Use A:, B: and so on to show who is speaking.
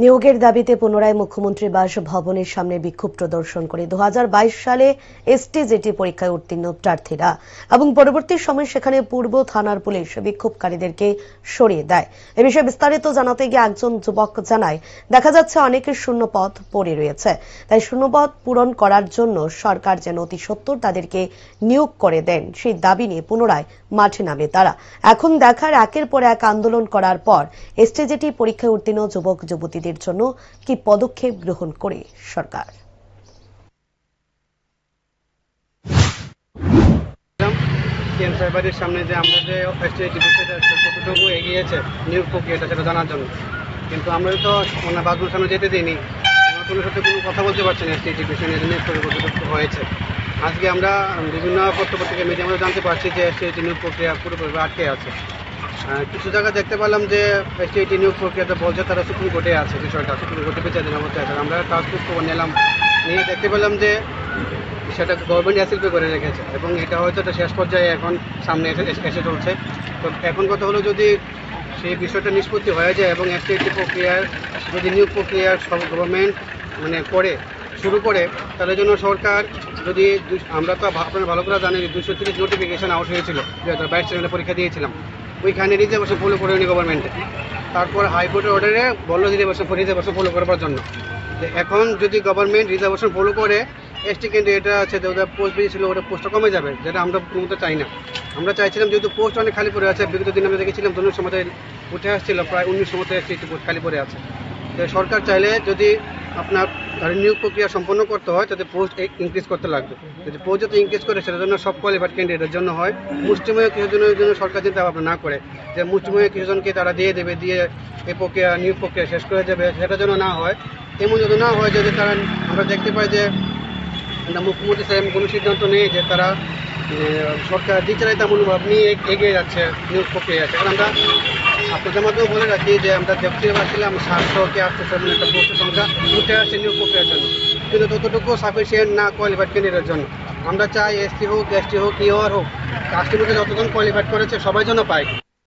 A: নিয়োগের দাবিতে পুনরায় মুখ্যমন্ত্রী বাসভবনের সামনে বিক্ষোভ প্রদর্শন করে 2022 সালে এসটিজেটি পরীক্ষায় উত্তীর্ণ প্রার্থীরা এবং পরবর্তী সময়ে সেখানে পূর্ব থানার পুলিশ বিক্ষোভকারীদেরকে সরিয়ে দেয়। এ বিষয়ে বিস্তারিত জানাতে গিয়ে একজন যুবক জানায়, দেখা যাচ্ছে অনেকের শূন্য পদ পড়ে রয়েছে, তাই শূন্য পদ পূরণ করার জন্য সরকার যেন অতি সত্বর তাদেরকে নিয়োগ করে দেন, সেই দাবি নিয়ে পুনরায় মাঠে নামে তারা। এখন দেখার একের পর এক আন্দোলন করার পর এসটিজেটি পরীক্ষায় উত্তীর্ণ যুবক যুবতীদের জন্য কি পদক্ষেপ গ্রহণ করে সরকার।
B: বাড়ির সামনে যে আমরা যে এসটিজেটি কতটুকু এগিয়েছে নিয়োগ প্রক্রিয়াটা সেটা জানার জন্য, কিন্তু আমরা তো বাসগুলোর সামনে যেতে দিইনি, কোনো সাথে কোনো কথা বলতে পারছি না এসটিজেটি বিষয় নিয়ে নিয়োগ কতটুকু হয়েছে। আজকে আমরা বিভিন্ন পত্রপত্রিকা মিডিয়ার মধ্যে জানতে পারছি যে এসটিজেটি নিয়োগ প্রক্রিয়া পুরোপুরি আটকে আছে। কিছু জায়গায় দেখতে পেলাম যে এসটিজেটি নিয়োগ প্রক্রিয়াতে বলছে তারা সুপ্রিম কোর্টে আছে, বিষয়টা সুপ্রিম কোর্টে বিচারাধীন অবস্থায় আছে। আমরা ট্রান্সপোর্ট খবর নিলাম, নিয়ে দেখতে পেলাম যে সেটা গভর্নমেন্ট অ্যাসিল করে রেখেছে এবং এটা হয়তো এটা শেষ পর্যায়ে এখন সামনে এসে চলছে। তো এখন কথা হলো, যদি সেই বিষয়টা নিষ্পত্তি হয়ে যায় এবং এসটিজেটি প্রক্রিয়ার যদি নিয়োগ প্রক্রিয়ার সব গভর্নমেন্ট শুরু করে, তাহলে জন্য সরকার যদি আমরা তো আপনারা ভালো করে জানেন 230 নোটিফিকেশন আউট হয়েছিল 2022 সালে পরীক্ষা দিয়েছিলাম, ওইখানে রিজার্ভেশন ফলো করেনি গভর্নমেন্টে। তারপর হাইকোর্টের অর্ডারে বললো রিজার্ভেশন ফলো করার জন্য। এখন যদি গভর্নমেন্ট রিজার্ভেশন ফলো করে এসটি ক্যান্ডিডেটরা আছে ওদের পোস্ট বেরিয়েছিল, ওটা পোস্টটা কমে যাবে, যেটা আমরা কোনোমতে চাই না। আমরা চাইছিলাম যেহেতু পোস্ট অনেক খালি পড়ে আছে, বিগত দিন আমরা দেখেছিলাম ধনুর সময় উঠে আসছিল প্রায় 19 মতো এসটি পোস্ট খালি পড়ে আছে। তো সরকার চাইলে যদি আপনার নিয়োগ প্রক্রিয়া সম্পন্ন করতে হয় তাতে পোস্ট ইনক্রিজ করতে লাগবে। যদি পোস্ট যাতে ইনক্রিজ করে সেটার জন্য সব কোয়ালিফাইড ক্যান্ডিডেটের জন্য হয়, মুষ্টিমেয় কিছুজনের জন্য সরকার চিন্তা ভাবনা না করে যে মুষ্টিমেয় কিছুজনকে তারা দিয়ে এই প্রক্রিয়া নিয়োগ প্রক্রিয়া শেষ করে দেবে, সেটা যেন না হয়। এমন যদি না হয় যদি তারা আমরা দেখতে পাই যে মুখ্যমন্ত্রী সাহেব কোনো সিদ্ধান্ত নেই যে তারা সরকার দ্বিচারিতা মনোভাব নিয়ে এগিয়ে যাচ্ছে নিয়োগ প্রক্রিয়া। সেখানে আমরা আপনাদের মাধ্যমে বলে রাখি যে আমরা দেখতে পাচ্ছিলাম 700 কি 800 একটা পোস্টের সংখ্যা উঠে আসছে নিয়োগ প্রক্রিয়ার জন্য, কিন্তু ততটুকু সাফিসিয়েন্ট না কোয়ালিফাইড ক্যান্ডিডেটের জন্য। আমরা চাই এসটি হোক, এসটি হোক, ইওর হোক, কাস্টমারকে যতজন কোয়ালিফাইড করেছে সবাই যেন পায়।